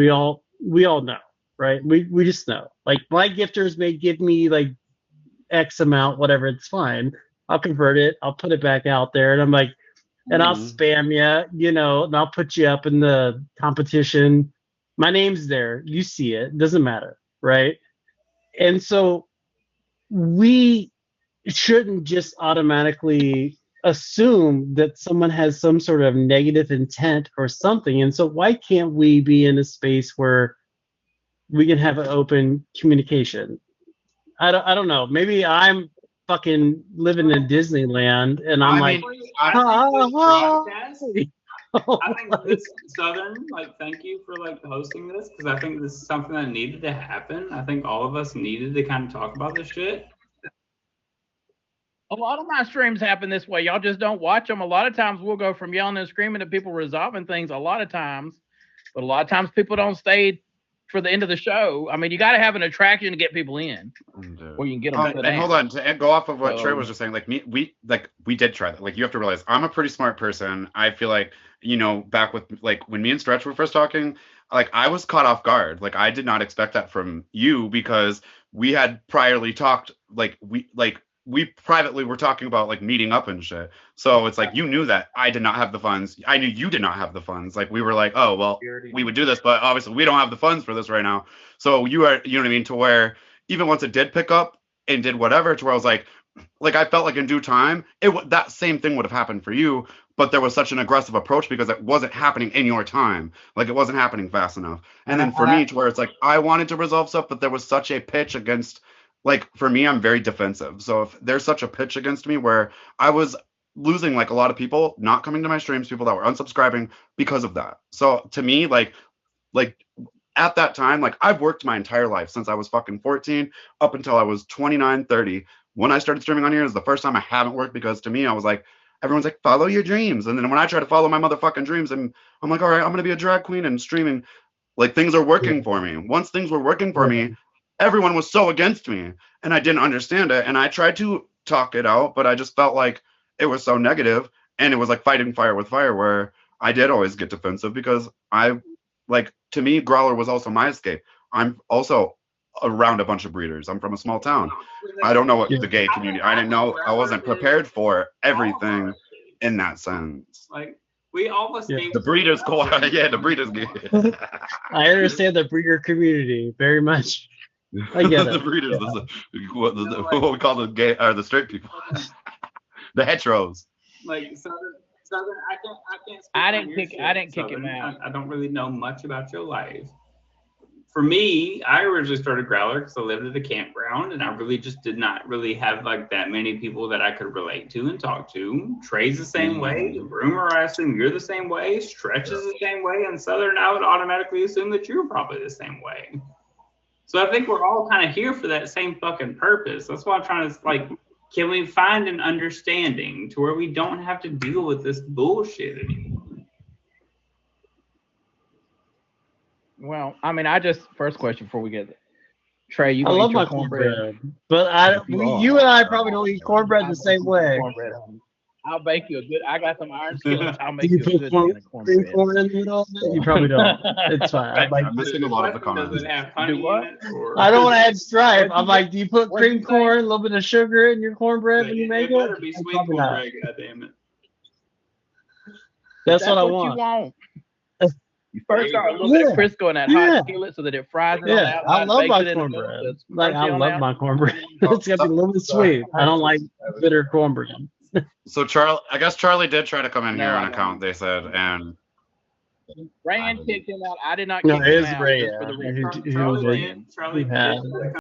We all know, right? We just know. Like my gifters may give me like X amount, whatever, it's fine. I'll convert it. I'll put it back out there, and I'm like, and I'll spam you, and I'll put you up in the competition. My name's there. You see it. Doesn't matter, right? And so we shouldn't just automatically assume that someone has some sort of negative intent or something. And so why can't we be in a space where we can have an open communication? I don't know. Maybe I'm fucking living in Disneyland and I'm like, I think this Southern, like, thank you for like hosting this because I think this is something that needed to happen. I think all of us needed to kind of talk about this shit. A lot of my streams happen this way. Y'all just don't watch them. A lot of times we'll go from yelling and screaming to people resolving things a lot of times. But a lot of times people don't stay for the end of the show. I mean, you got to have an attraction to get people in. Or you can get them and hold on, to go off of what Trey was just saying, like we did try that. Like you have to realize I'm a pretty smart person. I feel like, back with like when me and Stretch were first talking, like I was caught off guard. Like I did not expect that from you because we had priorly talked, we privately were talking about like meeting up and shit. So it's like you knew that I did not have the funds. I knew you did not have the funds. Like we were like, oh well, we would do this, but obviously we don't have the funds for this right now. So you are, you know what I mean, to where even once it did pick up and did whatever, to where I was like I felt like in due time, that same thing would have happened for you, but there was such an aggressive approach because it wasn't happening in your time. Like it wasn't happening fast enough. And then for me, to where it's like I wanted to resolve stuff, but there was such a pitch against. Like for me, I'm very defensive. So if there's such a pitch against me where I was losing like a lot of people not coming to my streams, people that were unsubscribing because of that. So to me, like at that time, like I've worked my entire life since I was fucking 14 up until I was 29, 30. When I started streaming on here is the first time I haven't worked because to me, I was like, everyone's like, follow your dreams. And then when I try to follow my motherfucking dreams, and I'm like, all right, I'm going to be a drag queen and streaming. Like things are working for me. Once things were working for me, everyone was so against me and I didn't understand it. And I tried to talk it out, but I just felt like it was so negative and it was like fighting fire with fire where I did always get defensive because to me, Growler was also my escape. I'm also around a bunch of breeders. I'm from a small town. I don't know what the gay community, I didn't know, I wasn't prepared for everything in that sense. Like, we almost need the breeders go. Yeah, the breeders gay. I understand the breeder community very much. I get it. The breeders, what we call the gay or the straight people, the heteros. Like Southern, I can't. I didn't kick him out. I don't really know much about your life. For me, I originally started Growler because I lived at a campground, and I really just did not really have like that many people that I could relate to and talk to. Trey's the same way. Rumor, I assume you're the same way. Stretch is the same way, and Southern, I would automatically assume that you're probably the same way. So I think we're all kind of here for that same fucking purpose. That's why I'm trying to, like, can we find an understanding to where we don't have to deal with this bullshit anymore? Well, I mean, first question before we get there. Trey, you I love my cornbread, but you and I probably don't eat cornbread the same way. Cornbread, I'll bake you a good. I got some iron skillets. I'll make you a good can of cornbread. Corn in it all day? You probably don't. It's fine. I'm missing a lot of the comments. Do what? I don't want to add stripe. I'm like, do you put cream corn, a little bit of sugar in your cornbread when you make it? It better be sweet cornbread, goddammit. That's what I want. You first start a little bit of Crisco in that hot skillet so that it fries it on the outside. I love my cornbread. I love my cornbread. It's got to be a little bit sweet. I don't like bitter cornbread. So I guess Charlie did try to come in here on account, they said, and Rand kicked him out. I did not kick him out. Ray. Charlie did.